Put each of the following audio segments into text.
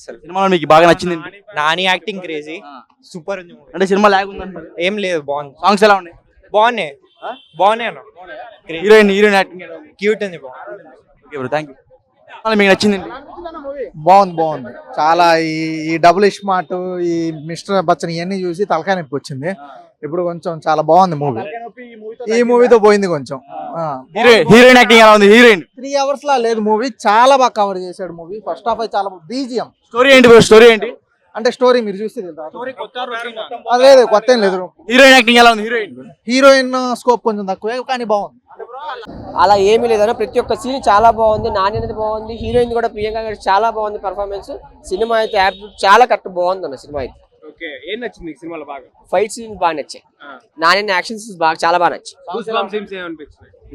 సినిమాలో మీకు బాగా నచ్చింది ఏంటి? నాని యాక్టింగ్ క్రేజీ, ఆ. సూపర్ ఉంది movie. అంటే సినిమా లాగ్ ఉందంటారు. ఏం లేదు, బాగుంది. సాంగ్స్ ఎలా ఉన్నాయి? బాగున్నాయి ఆ? బాగున్నాయి అన్న, హీరోయిన్ యాక్టింగ్ ఎలా ఉంది? క్యూట్ ఉంది, బాగుంది. Okay bro, thank you. మీకు నచ్చింది ఏంటి? బాగుంది చాలా. ఈ డబుల్ ఇస్మార్ట్, ఈ మిస్టర్ బచ్చన్ ఇవన్నీ చూసి తలకాయ నొప్పి వచ్చింది. ఇప్పుడు కొంచెం చాలా బాగుంది మూవీ. ఈ మూవీతో పోయింది కొంచెం. హీరోయిన్ యాక్టింగ్ ఎలా ఉంది? హీరోయిన్ 3 hours లా లేదు మూవీ, చాలా బాగా కవర్ చేశాడు మూవీ. ఫస్ట్ హాఫ్ అయితే చాలా బీజిఎం. స్టోరీ ఏంటి బ్రో? స్టోరీ ఏంటి? అంటే స్టోరీ మీరు చూస్తే లేదు, కొత్త ఏం లేదు. హీరోయిన్ యాక్టింగ్ ఎలా ఉంది? హీరోయిన్ స్కోప్ కొంచెం తక్కువే కానీ బాగుంది. అలా ఏమీ లేదన్న, ప్రతి ఒక్క సీన్ చాలా బాగుంది. నాని అనేది బాగుంది, హీరోయిన్ కూడా ప్రియాంక గారి చాలా బాగుంది పర్ఫార్మెన్స్. సినిమా అయితే చాలా కరెక్ట్ బాగుంది అన్న. సినిమా అయితే ఏం నచ్చింది సినిమాలో బాగా? ఫైట్ సీన్స్ బాగా నచ్చాయి. నాని యాక్షన్ సీన్స్ చాలా బాగా నచ్చాయి.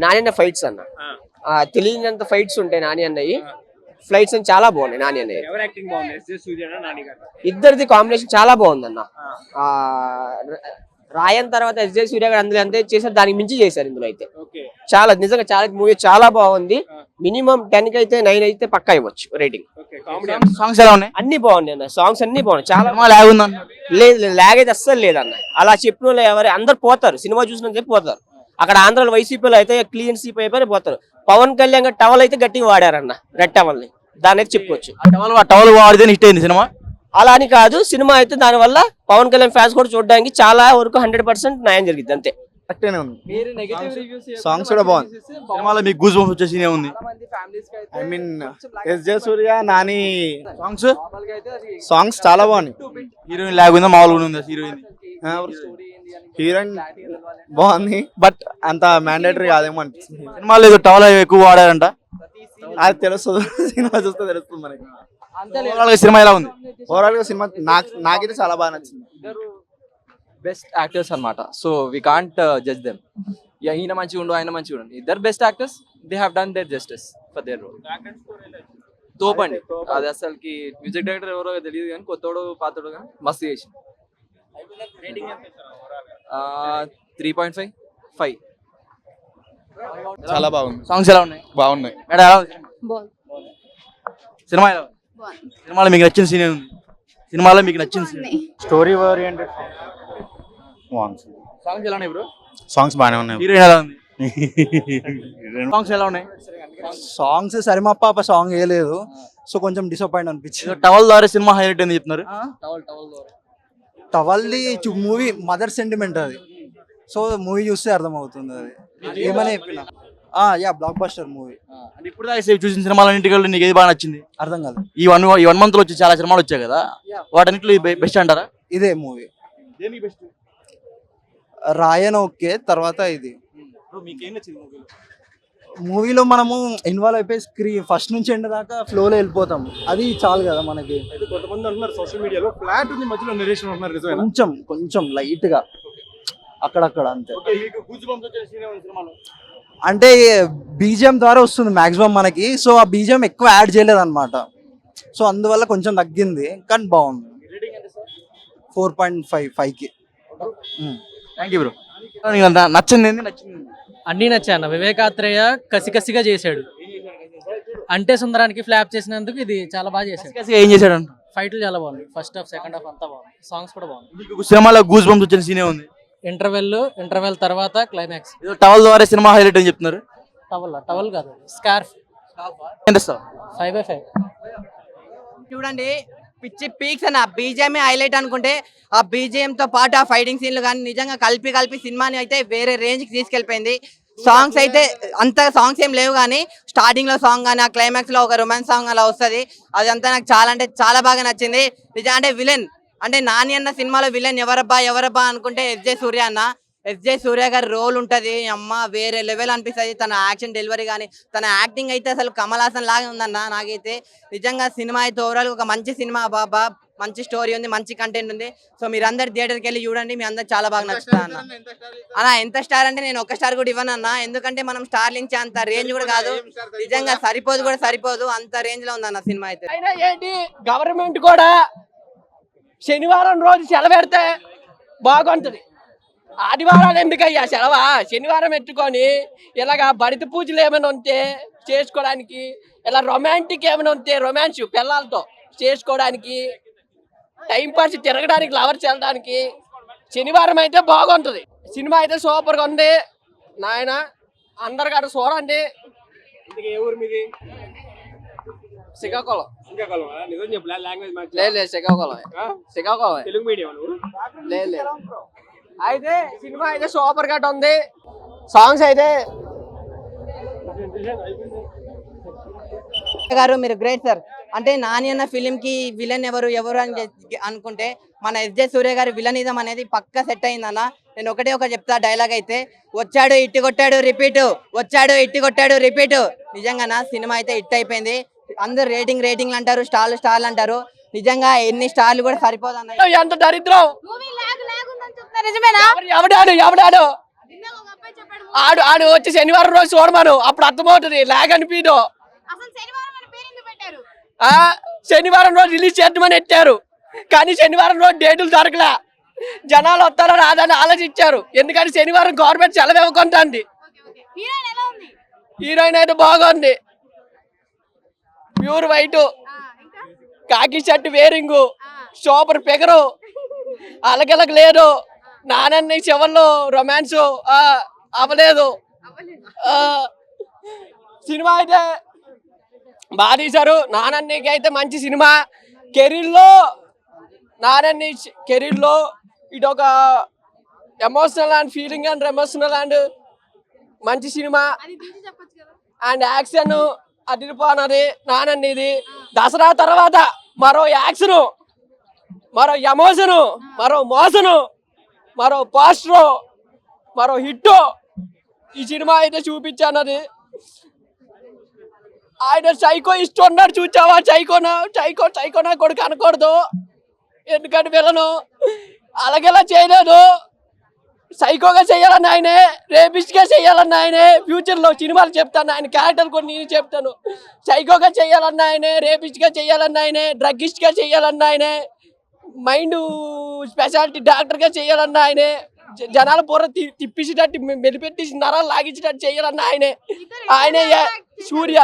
నాని ఫైట్స్ అన్న తెలియనంత ఫైట్స్ ఉంటాయి నాని అన్నవి. ఫ్లైట్స్ అని చాలా బాగున్నాయి నాని అన్నవి. ఇద్దరిది కాంబినేషన్ చాలా బాగుంది అన్న. రాయన్ తర్వాత ఎస్జే సూర్య గారు అందులో ఎంత చేశారు, దానికి మించి చేశారు ఇందులో అయితే. చాలా నిజంగా చాలా మూవీ చాలా బాగుంది. మినిమం 10 కి అయితే 9 అయితే పక్కా ఇవ్వచ్చు రేటింగ్. సాంగ్స్ ఎలా ఉన్నాయి? అన్ని బాగున్నాయి అన్న, సాంగ్స్ అన్ని బాగున్నాయి. చాలా లాగ్ ఉందన్న? లేదు, లాగ్ అయితే అస్సలు లేదన్న. అలా చెప్పిన వాళ్ళు ఎవరు అందరు పోతారు, సినిమా చూసిన చెప్పి పోతారు. అక్కడ ఆంధ్రాలో వైసీపీలో అయితే క్లీన్ సీప్ అయిపోయి పోతారు. పవన్ కళ్యాణ్ గారు టవల్ అయితే గట్టిగా వాడారన్న, రెడ్ టవల్ ని. దాని అయితే చెప్పుకోవచ్చు. టవల్ వాడితే హిట్ అయింది సినిమా. అలా అని కాదు, సినిమా అయితే దాని వల్ల పవన్ కళ్యాణ్ ఫ్యాన్స్ కూడా చూడడానికి చాలా వరకు 100% న్యాయం జరిగింది అంతే. సాంగ్స్ కూడా బాగుంది. సినిమాలో మీకు గూస్ బంప్స్ వచ్చే సీన్ ఉంది? I mean SJ Surya Nani songs చాలా బాగున్నాయి. హీరోయిన్ లాగ్ ఉందా మామూలుగా ఉందా? హీరోయిన్ బాగుంది, బట్ అంత మ్యాండేటరీ కాదేమో అనిపిస్తుంది. సినిమాలో ఏదో టవల్ ఎక్కువ వాడారంట, అది తెలుస్తుంది, సినిమా చూస్తే తెలుస్తుంది మనకి. సినిమా ఎలా ఉంది? ఓవరాల్ గా సినిమా నాకైతే చాలా బాగా నచ్చింది. బెస్ట్ యాక్టర్స్ అన్నమాట, so we can't judge them. ఈయన మంచిగా ఉండు, ఆయన మంచిగా ఉండు, ఇద్దరు best actors. They have done their justice for their role. తోపండి అది అసలుకి. మ్యూజిక్ డైరెక్టర్ ఎవరో తెలియదు కానీ కొత్తోడు పాతోడు కానీ మస్తు చేసి 3.5 5. చాలా బాగుంది. సాంగ్స్ ఎలా ఉన్నాయి? బాగున్నాయి. మేడం ఎలా ఉంది సినిమా? ఎలా ఉంది? సినిమాలో మీకు నచ్చిన సీన్ ఉంది? సినిమాలో మీకు నచ్చిన సీన్? స్టోరీ ఓరియంటెడ్ సాంగ్స్ ఎలా ఉన్నాయి బ్రో? సాంగ్స్ బాగానే ఉన్నాయి. హీరోయిన్ ఎలా ఉంది? సాంగ్స్ ఎలా ఉన్నాయి? సాంగ్స్ సరిమప్ప సాంగ్ వేయలేదు, సో కొంచెం డిసప్పాయింట్ అనిపించింది. టవల్ ద్వారా సినిమా హైలైట్ అని చెప్తున్నారు. టవల్ది మూవీ మదర్ సెంటిమెంట్ అది, సో మూవీ చూస్తే అర్థమవుతుంది అది ఏమని చెప్పిన. Yeah block buster movie. అంటే ఇప్పుడు దాకా చూసిన సినిమాలన్నింటిలో నీకు ఏది బాగా నచ్చింది? అర్థం కాదు. ఈ వన్ మంత్ లో వచ్చి చాలా సినిమాలు వచ్చాయి కదా, వాటన్నిటిలో బెస్ట్ అంటారా? ఇదే మూవీ. రాయన్ ఓకే, తర్వాత ఇది. మూవీలో మనము ఇన్వాల్వ్ అయిపోయి ఫస్ట్ నుంచి ఎండ్ దాకా ఫ్లోలో వెళ్ళిపోతాం, అది చాలు కదా మనకి. కొంతమంది అంటున్నారు సోషల్ మీడియాలో ఫ్లాట్ ఉంది మధ్యలో నరేషన్ అంటున్నారు, కొంచెం లైట్ గా అక్కడక్కడ అంతే. అంటే బీజిఎం ద్వారా వస్తుంది మాక్సిమం మనకి, సో ఆ బీజిఎం ఎక్కువ యాడ్ చేయలేదు అనమాట, సో అందువల్ల కొంచెం తగ్గింది, కానీ బాగుంది. 4.5 కి. Thank you bro. నచ్చింది అన్నీ నచ్చాయి అన్న. వివేకాత్రేయ కసిగా చేశాడు. అంటే సుందరానికి ఫ్లాప్ చేసినందుకు ఇది చాలా బాగా చేశాడు. ఏం చేశాడు? ఫైట్లు చాలా బాగుంది, ఫస్ట్ హాఫ్ సెకండ్ హాఫ్ అంతా బాగుంది, సాంగ్స్ కూడా బాగుంది. సినిమాలో గూస్ బంప్స్ వచ్చిన సీనే ఉంది. ఇంటర్వెల్ తర్వాత క్లైమాక్స్. టవల్ ద్వారా సినిమా హైలైట్ అని చెప్తున్నారు. టవల్ కాదు, స్కార్ఫ్. 5/5. చూడండి పిచ్చి పీక్స్ అన్న. బీజిఎం హైలైట్ అనుకుంటే ఆ బీజిఎం తో పాటు ఆ ఫైటింగ్ సీన్లు కానీ నిజంగా కలిపి సినిమాని అయితే వేరే రేంజ్ కి తీసుకెళ్లిపోయింది. సాంగ్స్ అయితే అంత సాంగ్స్ ఏం లేవు కానీ స్టార్టింగ్ లో సాంగ్ కానీ ఆ క్లైమాక్స్ లో ఒక రొమాన్స్ సాంగ్ అలా వస్తుంది, అదంతా నాకు చాలా అంటే చాలా బాగా నచ్చింది. నిజం అంటే విలన్ అంటే నాని అన్న సినిమాలో విలన్ ఎవరబ్బా అనుకుంటే ఎస్జే సూర్య గారి రోల్ ఉంటది. అమ్మ వేరే లెవెల్ అనిపిస్తుంది. తన యాక్షన్ డెలివరీ కానీ తన యాక్టింగ్ అయితే అసలు కమల్ హాసన్ లాగా ఉందన్న. నాకైతే నిజంగా సినిమా అయితే ఓవరాల్ ఒక మంచి సినిమా బాబా, మంచి స్టోరీ ఉంది, మంచి కంటెంట్ ఉంది. సో మీరు అందరు థియేటర్కి వెళ్ళి చూడండి, మీ అందరు చాలా బాగా నచ్చుతా అన్న. ఎంత స్టార్ అంటే నేను 1 స్టార్ కూడా ఇవ్వను అన్న, ఎందుకంటే మనం స్టార్లు ఇచ్చే అంత రేంజ్ కూడా కాదు, నిజంగా సరిపోదు అంత రేంజ్ లో ఉంది అన్న సినిమా అయితే. ఏంటి గవర్నమెంట్ కూడా శనివారం రోజు సెలవు పెడితే బాగుంటది. ఆదివారాలు ఎందుకయ్యా సెలవా? శనివారం పెట్టుకొని ఇలాగా బడిత పూజలు ఏమైనా ఉంటే చేసుకోవడానికి, ఇలా రొమాంటిక్ ఏమైనా ఉంటే రొమాన్స్ పిల్లలతో చేసుకోవడానికి, టైం పాస్ తిరగడానికి, లవర్స్ వెళ్ళడానికి శనివారం అయితే బాగుంటుంది. సినిమా అయితే సూపర్గా ఉంది నాయన, అందరు కాడ చూడండి. ఇంతకీ ఏ ఊరు మీది? శ్రీకాకుళం. శ్రీకాకుళం. నిజం చెప్పు, లాంగ్వేజ్ మ్యాచ్. లేదు శ్రీకాకుళం, శ్రీకాకుళం. తెలుగు మీడియం నువ్వు? లేదు అయితే సినిమా అయితే సూపర్ గా ఉంది. సాంగ్స్ అయితే గారు మీరు గ్రేట్ సార్. అంటే నాని అన్న ఫిలిం కి విలన్ ఎవరు అని అనుకుంటే మన ఎస్జే సూర్య గారి విలనిజం అనేది పక్కా సెట్ అయిందన్న. నేను ఒకటే చెప్తా డైలాగ్ అయితే, వచ్చాడు ఇట్టి కొట్టాడు రిపీట్, వచ్చాడు ఇట్టి కొట్టాడు రిపీట్. నిజంగా సినిమా అయితే హిట్ అయిపోయింది. అందరు రేటింగ్లు అంటారు, స్టార్లు అంటారు. నిజంగా ఎన్ని స్టార్లు కూడా సరిపోదన్న. ఎంత దరిద్రం. ఎవడాడు ఆడు వచ్చి శనివారం రోజు చూడమను, అప్పుడు అర్థమవుతుంది. లాగ్ అనిపించదు. శనివారం రోజు రిలీజ్ చేద్దామని ఎట్టారు, కానీ శనివారం రోజు డేటులు దొరకలే. జనాలు వస్తారో రాదని ఆలోచించారు. ఎందుకంటే శనివారం గవర్నమెంట్ సెలవు ఇవ్వకుంటుంది. హీరోయిన్ అయితే బాగుంది, ప్యూర్ వైట్, కాకి షర్ట్ వేరింగు, సూపర్ ఫిగరు, అలగలగ లేదు. నానన్ని చివర్లో రొమాన్స్ అవ్వలేదు. సినిమా అయితే బాగా తీశారు. నానన్నికి అయితే మంచి సినిమా. నానన్ని కెరీర్లో ఇదొక emotional and feeling and emotional and మంచి సినిమా. అండ్ యాక్షన్ అదిరిపోనది నానన్నిది. దసరా తర్వాత మరో యాక్షన్, మరో ఎమోషను, మరో మోసను, మరో పోస్టర్, మరో హిట్ ఈ సినిమా అయితే చూపించానది. ఆయన సైకో ఇస్తున్నాడు, చూచావా? సైకోనా కొడుకు అనకూడదు, ఎందుకంటే వీళ్ళను అలాగేలా చేయలేదు. సైకోగా చేయాలన్న ఆయనే, రేపిస్ట్గా చేయాలన్న ఆయనే. ఫ్యూచర్లో సినిమాలు చెప్తాను, ఆయన క్యారెక్టర్ కొన్ని నేను చెప్తాను. సైకోగా చేయాలన్న ఆయనే, రేపిస్ట్గా చేయాలన్న ఆయనే, డ్రగ్గిస్ట్గా చేయాలన్న ఆయనే, మైండ్ స్పెషాలిటీ డాక్టర్గా చేయాలన్న ఆయనే, జనాల బుర్ర తిప్పించేటట్టు మెలిపెట్టి నరాలు లాగించేటట్టు చేయాలన్న ఆయనే సూర్య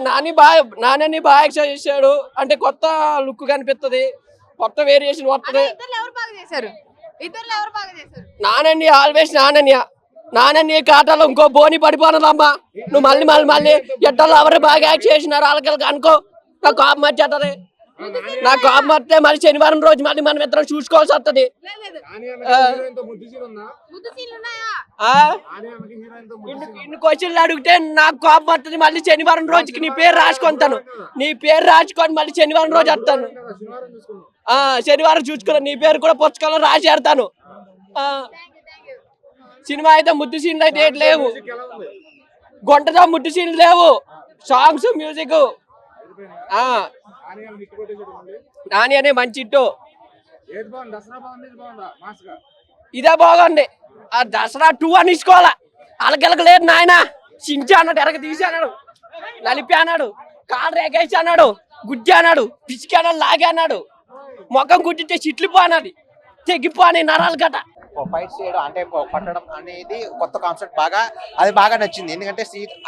నాని బాగా యాక్ట్ చేశాడు. అంటే కొత్త లుక్ కనిపిస్తుంది, కొత్త వేరియేషన్ వస్తుంది. నానన్ని ఆల్వేస్ నానన్ని కాటాలో ఇంకో బోని పడిపోనదమ్మా. నువ్వు మళ్ళీ ఎట్టలో ఎవరు బాగా యాక్ట్ చేసినారు వాళ్ళకి అనుకో. నాకు కోపం వచ్చేస్తుంది. నాకు కోపం వస్తే మళ్ళీ శనివారం రోజు మళ్ళీ మనం ఇద్దరం చూసుకోవాల్సి వస్తుంది. ఇన్ని క్వశ్చన్లు అడిగితే నాకు కోపం వస్తుంది. మళ్ళీ శనివారం రోజుకి నీ పేరు రాసుకుంటాను. నీ పేరు రాసుకొని మళ్ళీ శనివారం రోజు వస్తాను. శనివారం చూసుకున్నాను, నీ పేరు కూడా పుస్తకంలో రాసి పెడతాను. సినిమా అయితే ముద్దు సీన్లు అయితే ఏం లేవు, గొంటతో ముద్దు సీన్లు లేవు. సాంగ్స్, మ్యూజిక్, నాని అనే మంచి ఇట్టు. ఇదే బాగుంది. ఆ దసరా 2 అని ఇసుకోవాలా. అలగలక లేదు నాయన. చించి అన్నాడు, ఎరగ తీసి అన్నాడు, నలిపి అన్నాడు, కాళ్ళు రేగేసి అన్నాడు, గుజ్జి అన్నాడు, పిసికి అన్నాడు, లాగే అన్నాడు, ముఖం గుడ్డితే చిట్లిపో అన్నది, తెగిపో అని నరాలు గట. ఫైట్ చేయడం అంటే కొట్టడం అనేది కొత్త కాన్సెప్ట్, అది బాగా నచ్చింది. ఎందుకంటే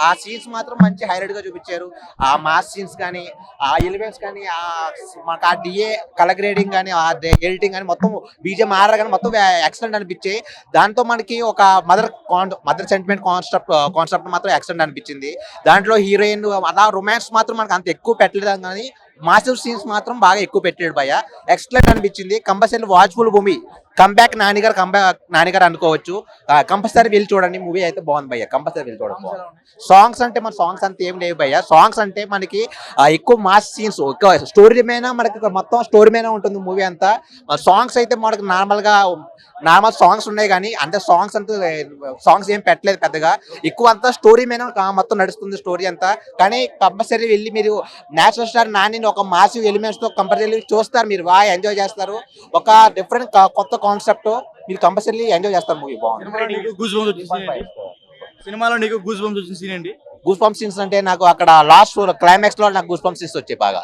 ఆ సీన్స్ మాత్రం మంచి హైలైట్ గా చూపించారు. ఆ మాస్ సీన్స్ కానీ, ఆ ఎలిమెంట్స్ కానీ, మనకు ఆ డిఏ కలర్ గ్రేడింగ్ కానీ, ఆ ఎడిటింగ్ కానీ, మొత్తం బీజేఎం ఆర్ఆర్ కానీ మొత్తం ఎక్సలెంట్ అనిపించాయి. దాంతో మనకి ఒక మదర్ సెంటిమెంట్ కాన్సెప్ట్ మాత్రం ఎక్సలెంట్ అనిపించింది. దాంట్లో హీరోయిన్ అలా రొమాన్స్ మాత్రం మనకు అంత ఎక్కువ పెట్టలేదు, కానీ మాస్టర్ సీన్స్ మాత్రం బాగా ఎక్కువ పెట్టాడు భయ్య. ఎక్సలెంట్ అనిపించింది. Compulsory watchful movie. కంబ్యాక్ నానిగారు అనుకోవచ్చు. కంపల్సరీ వెళ్ళి చూడండి, మూవీ అయితే బాగుంది భయ్య. కంపల్సరీ వెళ్ళి చూడండి. సాంగ్స్ అంటే మన సాంగ్స్ అంత ఏం లేవు భయ్య. సాంగ్స్ అంటే మనకి ఎక్కువ మాస్ సీన్స్, ఎక్కువ స్టోరీ మీద మనకి మొత్తం స్టోరీ మీద ఉంటుంది మూవీ అంతా. సాంగ్స్ అయితే మనకి నార్మల్ సాంగ్స్ ఉన్నాయి, కానీ అంటే సాంగ్స్ ఏం పెట్టలేదు పెద్దగా. ఎక్కువ అంతా స్టోరీ మీద మొత్తం నడుస్తుంది స్టోరీ అంతా. కానీ కంపల్సరీ వెళ్ళి మీరు నేషనల్ స్టార్ నాని ఒక మాస్ ఎలిమెంట్స్ తో కంపల్సరీ చూస్తారు, మీరు బాగా ఎంజాయ్ చేస్తారు. ఒక డిఫరెంట్ కొత్త కాన్సెప్ట్, మీరు కంపల్సరీ ఎంజాయ్ చేస్తారు. మూవీ బాగుంది. సినిమాలో నీకు గూస్ బంప్స్ వచ్చిన సీన్ ఏంటి? గూస్ బంప్స్ సీన్స్ అంటే నాకు అక్కడ లాస్ట్ క్లైమాక్స్ లో నాకు గూస్ బంప్స్ సీన్స్ వచ్చాయి బాగా.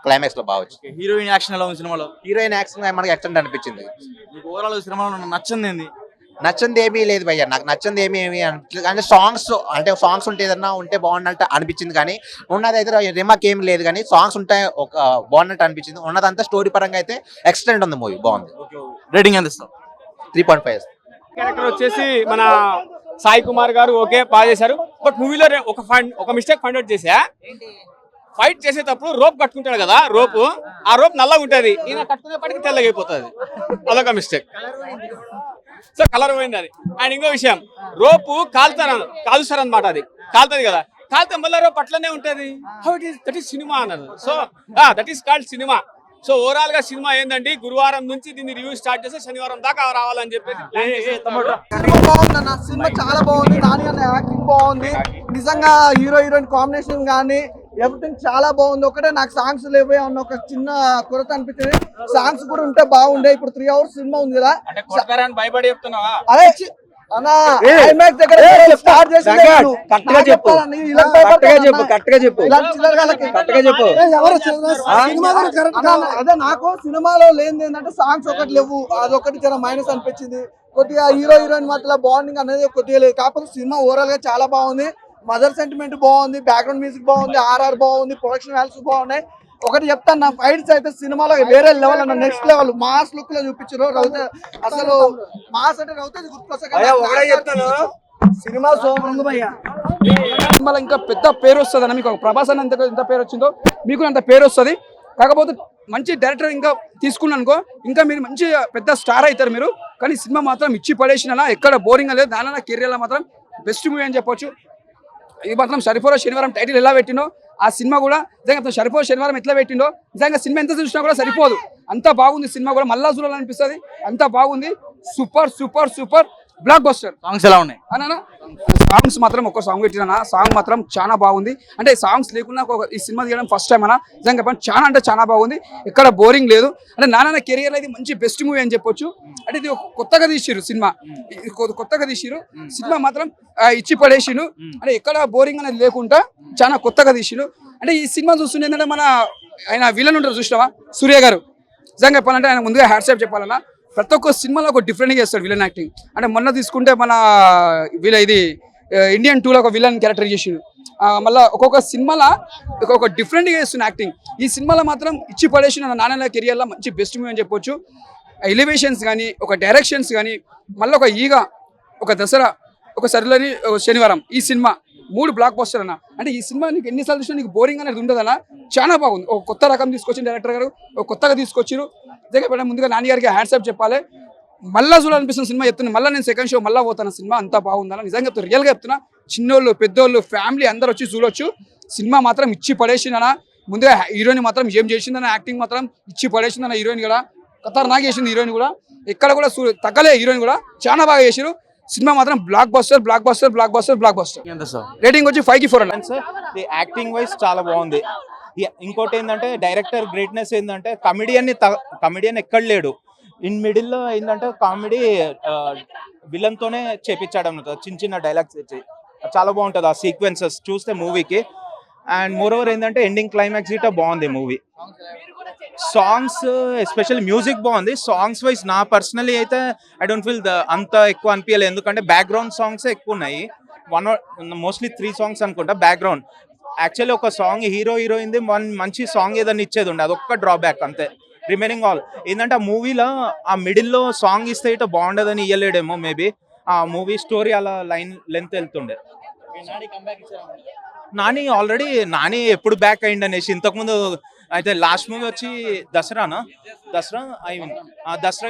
క్లైమాక్స్ లో బాగా వచ్చి. హీరోయిన్ యాక్షన్ ఎలా ఉంది సినిమాలో? హీరోయిన్ యాక్షన్ మనకి ఎక్సలెంట్ అనిపించింది. ఓవరాల్ సినిమాలో నచ్చింది ఏంది? నచ్చంది ఏమీ లేదు భయ్య, నాకు నచ్చంది ఏమీ అంటే సాంగ్స్ ఉంటే ఏదన్నా ఉంటే బాగున్నట్టు అనిపించింది, కానీ ఉన్నది అయితే రిమాక్ ఏమి లేదు, కానీ సాంగ్స్ ఉంటాయి ఒక బాగున్నట్టు అనిపించింది. ఉన్నదంతా స్టోరీ పరంగా అయితే ఎక్సలెంట్ ఉంది, మూవీ బాగుంది. రేటింగ్ ఎంత ఇస్తావు? 3.5. క్యారెక్టర్ వచ్చేసి మన సాయి కుమార్ గారు ఓకే బాగా చేశారు. బట్ మూవీలో ఒక మిస్టేక్ ఫైండ్ అవుట్ చేసా. ఫైట్ చేసేటప్పుడు రోప్ కట్టుకుంటాడు కదా, ఆ రోప్ నల్లగా ఉంటుంది, ఈయన కట్టుకునేప్పటికి తెల్లగా అయిపోతుంది. అదొక మిస్టేక్. సో కలర్ పోయింది అది. అండ్ ఇంకో విషయం, రోపు కాలుస్తారు అనమాట, అది కాలుతుంది కదా, కాలితే మళ్ళీ రోప్ అట్లనే ఉంటుంది. దట్ ఈస్ సినిమా అన్నారు. So that is called cinema. So overall గా సినిమా ఏంటంటే గురువారం నుంచి దీన్ని రివ్యూ స్టార్ట్ చేస్తే శనివారం దాకా రావాలని చెప్పేసి సినిమా బాగుందన్న, సినిమా చాలా బాగుంది. నాని అన్న యాక్టింగ్ బాగుంది, నిజంగా హీరో హీరోయిన్ కాంబినేషన్ కానీ ఎవ్రీథింగ్ చాలా బాగుంది. ఒకటే నాకు సాంగ్స్ లేవే అన్న ఒక చిన్న కొరత అనిపించింది. సాంగ్స్ కూడా ఉంటే బాగుండే. ఇప్పుడు 3 hours సినిమా ఉంది కదా, భయపడి చెప్తున్నావా? అదే అన్నా ఐమాక్స్ దగ్గర స్టార్ట్ చేసి కరెక్ట్గా చెప్పు, కరెక్ట్గా చెప్పు. అదే నాకు సినిమాలో లేనిది ఏంటంటే సాంగ్స్ ఒకటి లేవు, అదొకటి చాలా మైనస్ అనిపించింది. కొద్దిగా హీరో హీరోయిన్ మధ్యలో బాండింగ్ అనేది కొద్దిగా లేదు. కాకపోతే సినిమా ఓవరాల్ గా చాలా బాగుంది. మదర్ సెంటిమెంట్ బాగుంది, బ్యాక్గ్రౌండ్ మ్యూజిక్ బాగుంది, ఆర్ఆర్ బాగుంది, ప్రొడక్షన్ వాల్యూస్ బాగున్నాయి. ఒకటి చెప్తాను, నా ఫైట్స్ అయితే సినిమాలో వేరే లెవెల్ అన్న, నెక్స్ట్ లెవెల్ మాస్ లుక్ లో చూపించారు. అసలు మాస్ అంటే రౌతే సినిమా సినిమాలో ఇంకా పెద్ద పేరు వస్తుంది అన్న. మీకు ప్రభాస్ అని ఎంత పేరు వచ్చిందో మీకు అంత పేరు వస్తుంది. కాకపోతే మంచి డైరెక్టర్ ఇంకా తీసుకున్నాను అనుకో, ఇంకా మీరు మంచి పెద్ద స్టార్ అవుతారు మీరు. కానీ సినిమా మాత్రం ఇచ్చి పడేసిన, ఎక్కడ బోరింగ్ లేదు. దానిలో కెరియర్లో మాత్రం బెస్ట్ మూవీ అని చెప్పొచ్చు. ఇది మాత్రం సరిపోరో శనివారం టైటిల్ ఎలా పెట్టినో ఆ సినిమా కూడా నిజంగా సరిపోరో శనివారం ఎట్లా పెట్టిండో, నిజంగా సినిమా ఎంత చూసినా కూడా సరిపోదు, అంత బాగుంది. సినిమా కూడా మళ్ళా చూడాలనిపిస్తుంది, అంత బాగుంది. Super super super block buster. Songs ఎలా ఉన్నాయి అన్న? సాంగ్స్ మాత్రం ఒక్క సాంగ్ పెట్టినా, సాంగ్ మాత్రం చాలా బాగుంది. అంటే సాంగ్స్ లేకుండా ఈ సినిమా తీయడం ఫస్ట్ టైం అన్న. నిజంగా చెప్పండి, చాలా అంటే చాలా బాగుంది, ఎక్కడ బోరింగ్ లేదు. అంటే నాన్న కెరియర్ ఇది మంచి బెస్ట్ మూవీ అని చెప్పొచ్చు. అంటే ఇది కొత్తగా తీసిరు సినిమా, కొత్తగా తీసిరు సినిమా మాత్రం ఇచ్చి పడేసిరు. అంటే ఎక్కడ బోరింగ్ అనేది లేకుండా చాలా కొత్తగా తీసిరు. అంటే ఈ సినిమా చూస్తుండే ఏంటంటే మన ఆయన విలన్ ఉంటారు చూసినావా, సూర్య గారు. నిజంగా చెప్పాలంటే ఆయన ముందుగా హ్యాట్సాప్ చెప్పాలన్నా. ప్రతి ఒక్క సినిమాలో ఒక డిఫరెంట్గా చేస్తాడు విలన్ యాక్టింగ్. అంటే మొన్న తీసుకుంటే మన ఇది ఇండియన్ 2లో ఒక విలన్ క్యారెక్టర్ చేసిండు. మళ్ళీ ఒక్కొక్క సినిమాలో ఒక్కొక్క డిఫరెంట్గా చేస్తున్న యాక్టింగ్. ఈ సినిమాలో మాత్రం ఇచ్చి పడేసిన నాన్న కెరియర్లో మంచి బెస్ట్ మూవీ అని చెప్పొచ్చు. ఎలివేషన్స్ కానీ, ఒక డైరెక్షన్స్ కానీ, మళ్ళీ ఒక ఈగ, ఒక దసరా, ఒక సరిలేని శనివారం, ఈ సినిమా 3 బ్లాక్ బస్టర్ అన్న. అంటే ఈ సినిమా నీకు ఎన్నిసార్లు చూసినా నీకు బోరింగ్ అనేది ఉండదన్న. చాలా బాగుంది. ఒక కొత్త రకం తీసుకొచ్చిన డైరెక్టర్ గారు, ఒక కొత్తగా తీసుకొచ్చారు. నిజంగా ముందుగా నాని గారికి హ్యాట్సాప్ చెప్పాలి. మళ్ళీ చూడాలనిపిస్తున్న సినిమా చెప్తున్నా. మళ్ళీ నేను సెకండ్ షో మళ్ళీ పోతాను. సినిమా అంతా బాగుందన్న, నిజంగా చెప్తున్నా, రియల్గా చెప్తున్నా. చిన్నోళ్ళు పెద్దోళ్ళు ఫ్యామిలీ అందరు వచ్చి చూడొచ్చు. సినిమా మాత్రం ఇచ్చి పడేసిందన్న. ముందుగా హీరోయిన్ మాత్రం ఏం చేసిందన్న, యాక్టింగ్ మాత్రం ఇచ్చి పడేసిందన్న. హీరోయిన్ కూడా ఖతర్నాక్ చేసింది. హీరోయిన్ కూడా ఎక్కడ కూడా తగ్గలే. హీరోయిన్ కూడా చాలా బాగా చేసారు. సినిమా మాత్రం block buster block buster block buster block buster. Rating వచ్చి 5కి 4 అన్న. యాక్టింగ్ వైజ్ చాలా బాగుంది. ఇంకోటి ఏంటంటే డైరెక్టర్ గ్రేట్నెస్ ఏంటంటే కమెడియన్ ఎక్కడ లేడు. ఇన్ మిడిల్లో ఏంటంటే కామెడీ విలన్ తోనే చేపించాడు అన్నమాట. చిన్న చిన్న డైలాగ్స్ ఇచ్చి చాలా బాగుంటుంది ఆ సీక్వెన్సెస్ చూస్తే మూవీకి. అండ్ మోర్ ఓవర్ ఏంటంటే ఎండింగ్ క్లైమాక్స్ ఇట్లా బాగుంది మూవీ. సాంగ్స్ ఎస్పెషల్లీ మ్యూజిక్ బాగుంది. సాంగ్స్ వైజ్ నా పర్సనలీ అయితే ఐ డోంట్ ఫీల్ అంత ఎక్కువ అనిపించలేదు, ఎందుకంటే బ్యాక్గ్రౌండ్ సాంగ్స్ ఎక్కువ ఉన్నాయి. మోస్ట్లీ 3 songs అనుకుంటా బ్యాక్గ్రౌండ్. యాక్చువల్లీ ఒక సాంగ్ హీరో హీరోయిన్ది మంచి సాంగ్ ఏదైనా ఇచ్చేది ఉండే, అదొక్క డ్రాబ్యాక్ అంతే. రిమైనింగ్ ఆల్ ఏంటంటే ఆ మూవీలో ఆ మిడిల్లో సాంగ్ ఇస్తే ఇట్లా బాగుండదని ఇయ్యలేడేమో మేబీ. ఆ మూవీ స్టోరీ అలా లెంత్ వెళ్తుండే. నాని ఎప్పుడు బ్యాక్ అయింది అనేసి ఇంతకుముందు అయితే లాస్ట్ మూవీ వచ్చి దసరా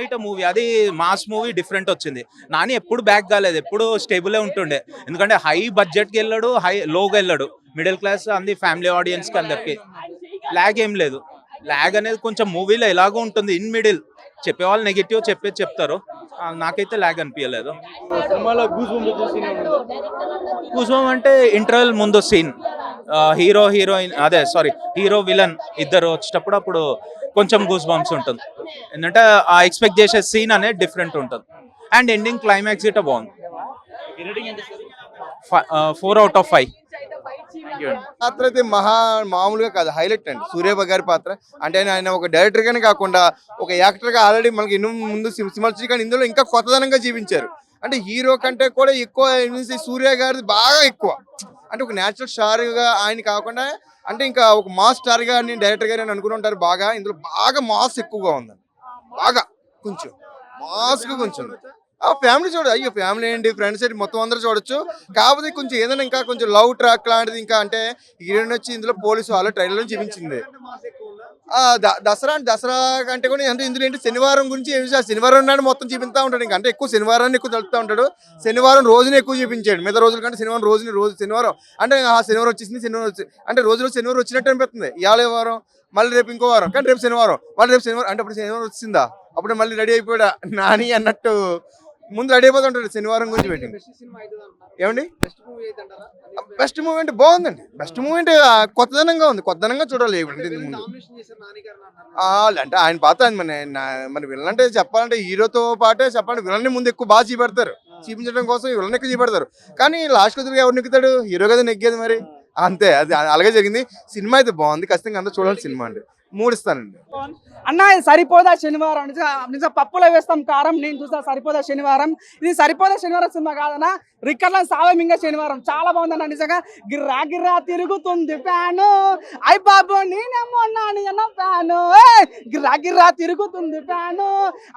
ఇట మూవీ, అది మాస్ మూవీ డిఫరెంట్ వచ్చింది. నాని ఎప్పుడు బ్యాక్ కాలేదు, ఎప్పుడు స్టేబులే ఉంటుండే. ఎందుకంటే హై బడ్జెట్కి వెళ్ళాడు, లోగా వెళ్ళాడు, మిడిల్ క్లాస్ అంది, ఫ్యామిలీ ఆడియన్స్కి అందరికి. ల్యాగ్ ఏం లేదు. ల్యాగ్ అనేది కొంచెం మూవీలో ఎలాగో ఉంటుంది, ఇన్ మిడిల్. చెప్పేవాళ్ళు నెగిటివ్ చెప్తారు, నాకైతే ల్యాగ్ అనిపించలేదు. గూస్బంప్ అంటే ఇంటర్వెల్ ముందు సీన్, హీరో విలన్ ఇద్దరు వచ్చేటప్పుడు అప్పుడు కొంచెం గూస్బంప్స్ ఉంటుంది. ఎందుకంటే ఆ ఎక్స్పెక్ట్ చేసే సీన్ అనేది డిఫరెంట్ ఉంటుంది. అండ్ ఎండింగ్ క్లైమాక్స్ ఇట్లా బాగుంది. 4 out of 5. పాత్ర అయితే మామూలుగా కాదు, హైలైట్ అండి సూర్యబాబు గారి పాత్ర. అంటే ఆయన ఒక డైరెక్టర్ గానే కాకుండా ఒక యాక్టర్ గా ఆల్రెడీ మనకి ఎన్నో ముందు సినిమాలు వచ్చి, కానీ ఇందులో ఇంకా కొత్తదనంగా జీవించారు. అంటే హీరో కంటే కూడా ఎక్కువ సూర్య గారిది బాగా ఎక్కువ. అంటే ఒక న్యాచురల్ స్టార్గా ఆయన కాకుండా అంటే ఇంకా ఒక మాస్ స్టార్ గా డైరెక్టర్ గారు అనుకుని ఉంటారు. బాగా ఇందులో బాగా మాస్ ఎక్కువగా ఉందండి. బాగా కొంచెం మాస్గా కొంచెం ఫ్యామిలీ చూడ అయ్యో ఫ్యామిలీ ఏంటి ఫ్రెండ్స్ ఏంటి మొత్తం అందరూ చూడొచ్చు. కాకపోతే కొంచెం ఏదైనా ఇంకా కొంచెం లవ్ ట్రాక్ లాంటిది ఇంకా అంటే హీరోయిన్ వచ్చి ఇందులో పోలీసు వాళ్ళ ట్రైలర్లో చూపించింది. దసరా కంటే కూడా అంటే ఇందులో ఏంటి శనివారం గురించి శనివారం నాడు మొత్తం చూపిస్తూ ఉంటాడు. ఇంకా అంటే ఎక్కువ శనివారాన్ని ఎక్కువ తెలుపుతూ ఉంటాడు. శనివారం రోజునే ఎక్కువ చూపించాడు. మిగతా రోజుల కంటే శనివారం రోజు శనివారం అంటే శనివారం వచ్చేసింది. శనివారం వచ్చి అంటే రోజు శనివారం వచ్చినట్టు అనిపిస్తుంది. ఇవాళ వారం మళ్ళీ రేపు ఇంకో వారం కానీ రేపు శనివారం మళ్ళీ రేపు శనివారం అంటే అప్పుడు శనివారం వచ్చిందా అప్పుడు మళ్ళీ రెడీ అయిపోయాడా నాని అన్నట్టు ముందు రెడీ అయిపోతుంటాడు శనివారం గురించి పెట్టి. ఏమండి బెస్ట్ మూవీ అంటే బాగుందండి. బెస్ట్ మూవీ అంటే కొత్తదనంగా ఉంది. కొత్తదనంగా చూడాలి. ముందు అంటే ఆయన పాత మరి విలన్ అంటే చెప్పాలంటే హీరోతో పాటే చెప్పాలంటే విలన్ని ముందు ఎక్కువ బాగా చూపెడతారు. చూపించడం కోసం విలన్ ఎక్కువ చూపెడతారు. కానీ లాస్ట్ కొద్దిగా ఎవరు నెక్కుతాడు? హీరో కదా నెగ్గేది. మరి అంతే, అది అలాగే జరిగింది. సినిమా అయితే బాగుంది. ఖచ్చితంగా అందరూ చూడాలి సినిమా అండి. 3 ఇస్తానండి. అన్న ఇది సరిపోదా శనివారం నిజంగా పప్పులో వేస్తాం కారం నేను చూసా సరిపోదా శనివారం. ఇది సరిపోదా శనివారం సినిమా కాదన్నా రిక్కర్ల సావమింగ శనివారం చాలా బాగుందన్న. నిజంగా గిర్రా గిర్రా తిరుగుతుంది ఫ్యాను అయ్ బాబు నేనేమో నాని అన్న ఫ్యాను గిర్రా గిర్రా తిరుగుతుంది ఫ్యాను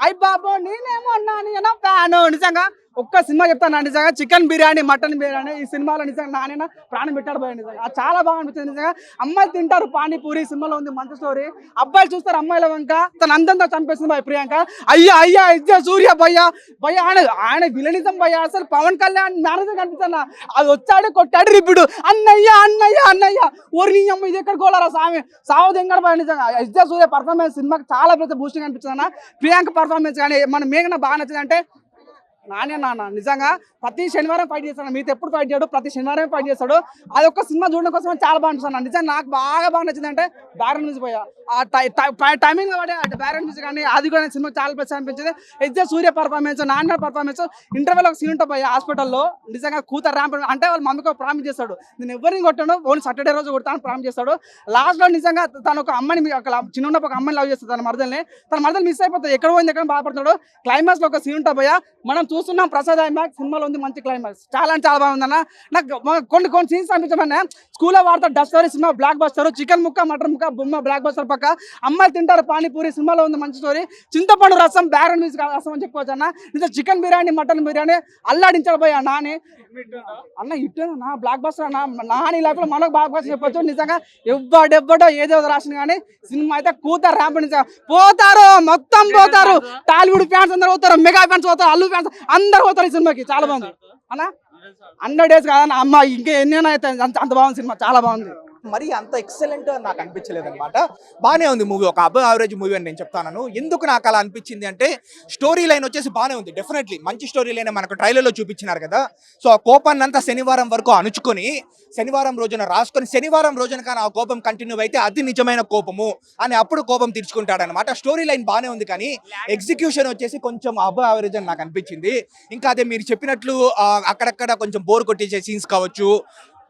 అయ్ బాబు నేనేమో నాని అన్న ఫ్యాను. నిజంగా ఒక్క సినిమా చెప్తాను నిజంగా చికెన్ బిర్యానీ మటన్ బిర్యానీ ఈ సినిమాలో నిజంగా నాన్న ప్రాణం పెట్టాడు పోయి. నిజంగా చాలా బాగా అనిపిస్తుంది. నిజంగా అమ్మాయిలు తింటారు పానీపూరి సినిమాలో ఉంది మంచి స్టోరీ. అబ్బాయిలు చూస్తారు అమ్మాయిల వంక తన అందంతో చంపేస్తుంది భయ ప్రియాంక. అయ్యా ఇజ్జ సూర్య భయ్య ఆయన విలనిజం భయ్య. అసలు పవన్ కళ్యాణ్ మేనేజర్ కనిపిస్తున్నా అది వచ్చాడు కొట్టాడు రిపిడు అన్నయ్య ఓరి అమ్మ ఇది ఎక్కడ గోలారా సామి సావదెంగడ భయ. నిజంగా ఇజ్జ సూర్య పర్ఫార్మెన్స్ సినిమాకి చాలా పెద్ద బూస్టింగ్ అనిపిస్తుంది అన్న. ప్రియాంక పర్ఫార్మెన్స్ కానీ మన మేఘన బాగా నచ్చింది. అంటే నాన్న నిజంగా ప్రతి శనివారం ఫైట్ చేస్తాడు. మీతో ఎప్పుడు ఫైట్ చేయడు ప్రతి శనివారం ఫైట్ చేస్తాడు. అది ఒక్క సినిమా చూడడం కోసం చాలా బాగా అనిపిస్తుంది. నిజంగా నాకు బాగా నచ్చింది అంటే బ్యారన్ మ్యూజిక్ పోయా ఆ టైమింగ్ కాబట్టి బ్యారన్ మ్యూజిక్ కానీ అది కూడా సినిమా చాలా బెస్ట్ అనిపించింది. ఎగ్జాక్ట్ సూర్య పర్ఫార్మెన్స్ నాన్న పర్ఫార్మెన్స్ ఇంటర్వెల్ ఒక సీన్ ఉంటుంది హాస్పిటల్లో. నిజంగా కూతురు ర్యాంప్ అంటే వాళ్ళ మమ్మీకి ప్రామిస్ చేస్తాడు నేను ఎవరిని కొట్టాను ఓన్లీ సాటర్డే రోజు కొడతాను ప్రామిస్ చేస్తాడు. లాస్ట్లో నిజంగా తను ఒక అమ్మాయిని చిన్న ఒక అమ్మాయిని లవ్ చేస్తాడు. తన మరదలు మిస్ అయిపోతుంది. ఎక్కడ పోయింది ఎక్కడ బాధపడతాడు. క్లైమాక్స్ లో ఒక సీన్ ఉంటుంది పోయా మనం చూస్తున్నాం ప్రసాద్ ఐమాక్స్ సినిమాలో ఉంది మంచి క్లైమాక్స్ చాలా బాగుందన్న. నాకు కొన్ని సీన్స్ అనిపించమన్నా స్కూల్లో వాడతారు Duster cinema block buster chicken ముక్క మటన్ ముక్క బొమ్మ బ్లాక్ బస్టర్ పక్క అమ్మాయిలు తింటారు పానీపూరి సినిమాలో ఉంది మంచి స్టోరీ. చింతపండు రసం బ్యారన్ మ్యూజిక్ రసం అని చెప్పుకోవచ్చు అన్న. నిజం చికెన్ బిర్యానీ మటన్ బిర్యానీ అల్లాడించాడు పోయా నాని అన్న ఇట్టేనా బ్లాక్ బస్టర్ అన్న. నాని లైఫ్ లో మనకు బ్లాక్ బస్టర్ చెప్పొచ్చు. నిజంగా ఎవ్వడో ఏదో రాసిన కానీ సినిమా అయితే కూతారు ర్యాంప్ నిజంగా పోతారు మొత్తం పోతారు. టాలీవుడ్ ఫ్యాన్స్ అందరూ పోతారు మెగా ఫ్యాన్స్ పోతారు అల్లు ఫ్యాన్స్ అందరు పోతారు ఈ సినిమాకి. చాలా బాగుంది అన్న 100 days కాదన్న అమ్మ ఇంకా ఎన్నైనా అయితే అంత బాగుంది సినిమా చాలా బాగుంది. మరి అంత ఎక్సలెంట్ నాకు అనిపించలేదు అనమాట. బాగానే ఉంది మూవీ ఒక అబవ్ యావరేజ్ మూవీ అని నేను చెప్తాను. ఎందుకు నాకు అలా అనిపించింది అంటే స్టోరీ లైన్ వచ్చేసి బాగానే ఉంది. డెఫినెట్లీ మంచి స్టోరీ లైన్ మనకు ట్రైలర్లో చూపించినారు కదా. సో ఆ కోపాన్ని అంతా శనివారం వరకు అణుచుకొని శనివారం రోజున రాసుకొని శనివారం రోజున కానీ ఆ కోపం కంటిన్యూ అయితే అది నిజమైన కోపము అని అప్పుడు కోపం తీర్చుకుంటాడు అనమాట. స్టోరీ లైన్ బాగానే ఉంది కానీ ఎగ్జిక్యూషన్ వచ్చేసి కొంచెం అబవ్ యావరేజ్ అని నాకు అనిపించింది. ఇంకా అదే మీరు చెప్పినట్లు అక్కడక్కడ కొంచెం బోర్ కొట్టేసే సీన్స్ కావచ్చు.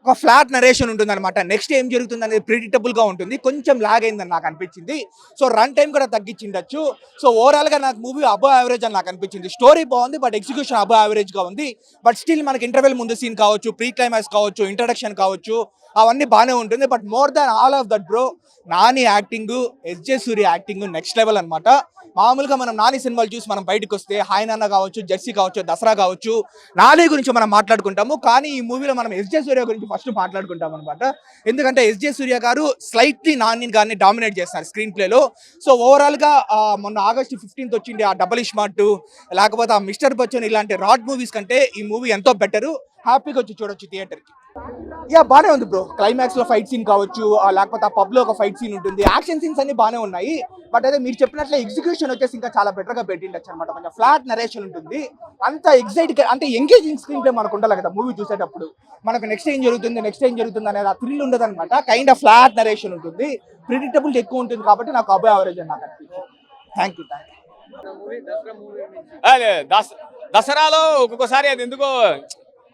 ఒక ఫ్లాట్ నరేషన్ ఉంటుంది అనమాట. నెక్స్ట్ ఏం జరుగుతుంది అనేది ప్రిడిక్టబుల్ గా ఉంటుంది. కొంచెం లాగ్ అయిందని నాకు అనిపించింది. సో రన్ టైం కూడా తగ్గించిండొచ్చు. సో ఓవరాల్ గా నాకు మూవీ అబవ్ యావరేజ్ అని నాకు అనిపించింది. స్టోరీ బాగుంది బట్ ఎగ్జిక్యూషన్ అబవ్ యావరేజ్ గా ఉంది. బట్ స్టిల్ మనకి ఇంటర్వెల్ ముందు సీన్ కావచ్చు ప్రీ క్లైమాక్స్ కావచ్చు ఇంట్రడక్షన్ కావచ్చు అవన్నీ బాగానే ఉంటుంది. But more than all of that bro Nani acting SJ Surya acting next level అనమాట. మామూలుగా మనం నాని సినిమాలు చూసి మనం బయటకు వస్తే హాయ్ నాన్న కావచ్చు జెర్సీ కావచ్చు దసరా కావచ్చు నాని గురించి మనం మాట్లాడుకుంటాము. కానీ ఈ మూవీలో మనం ఎస్జే సూర్య గురించి ఫస్ట్ మాట్లాడుకుంటాం అనమాట. ఎందుకంటే ఎస్జే సూర్య గారు స్లైట్లీ నాని గారిని డామినేట్ చేస్తారు స్క్రీన్ ప్లేలో. సో ఓవరాల్ గా మొన్న August 15th వచ్చింది ఆ డబల్ స్మార్ట్ లేకపోతే ఆ మిస్టర్ బచ్చన్ ఇలాంటి రాడ్ మూవీస్ కంటే ఈ మూవీ ఎంతో బెటరు. హ్యాపీగా వచ్చి చూడొచ్చు థియేటర్కి. బాగానే ఉంది బ్రో. క్లైమాక్స్ లో ఫైట్ సీన్ కావచ్చు లేకపోతే ఆ పబ్ లో ఒక ఫైట్ సీన్ ఉంటుంది. యాక్షన్ సీన్స్ అన్ని బాగానే ఉన్నాయి. బట్ అదే మీరు చెప్పినట్లే ఎగ్జిక్యూషన్ వచ్చేసి ఇంకా చాలా బెటర్ గా పెట్టిండొచ్చు అనమాట. కొంచెం ఫ్లాట్ నరేషన్ ఉంటుంది. అంత ఎగ్జైట్ అంటే ఎంగేజింగ్ స్క్రీన్ ప్లే మనకు ఉండాలి కదా మూవీ చూసేటప్పుడు. మనకు నెక్స్ట్ ఏం జరుగుతుంది అనేది ఆ థ్రిల్ ఉండదు అనమాట. కైండ్ ఆఫ్ ఫ్లాట్ నరేషన్ ఉంటుంది. ప్రిడిక్టబుల్ ఎక్కువ ఉంటుంది కాబట్టి నాకు అబవ్ యావరేజ్ అని నాకు అనిపించింది. Thank you. దసరాలో ఒక్కొక్కసారి అది ఎందుకో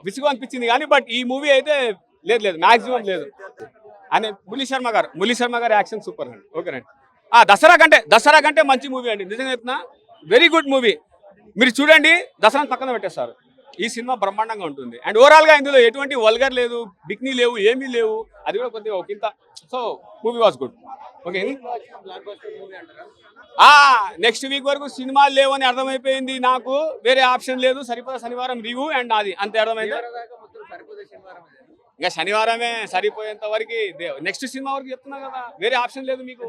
విసుగు అనిపించింది కానీ బట్ ఈ మూవీ అయితే లేదు మాక్సిమం లేదు. అని మురళీ శర్మ గారు యాక్షన్ సూపర్ అండి. ఓకేనండి. దసరా కంటే మంచి మూవీ అండి నిజంగా చెప్తున్నా. Very good movie. మీరు చూడండి దసరాని పక్కన పెట్టేస్తారు. ఈ సినిమా బ్రహ్మాండంగా ఉంటుంది. అండ్ ఓవరాల్ గా ఇందులో ఎటువంటి వల్గర్ లేదు, బిక్నీ లేవు, ఏమీ లేవు. అది కూడా కొద్దిగా ఒక ఇంత. So movie was good. Okay, next week వరకు సినిమాలు లేవని అర్థమైపోయింది నాకు. వేరే ఆప్షన్ లేదు. సరిపోతే శనివారం రివ్యూ అండ్ అది అంతే అర్థమైంది. ఇంకా శనివారమే సరిపోయేంత వరకు నెక్స్ట్ సినిమా వరకు చెప్తున్నా కదా, వేరే ఆప్షన్ లేదు మీకు.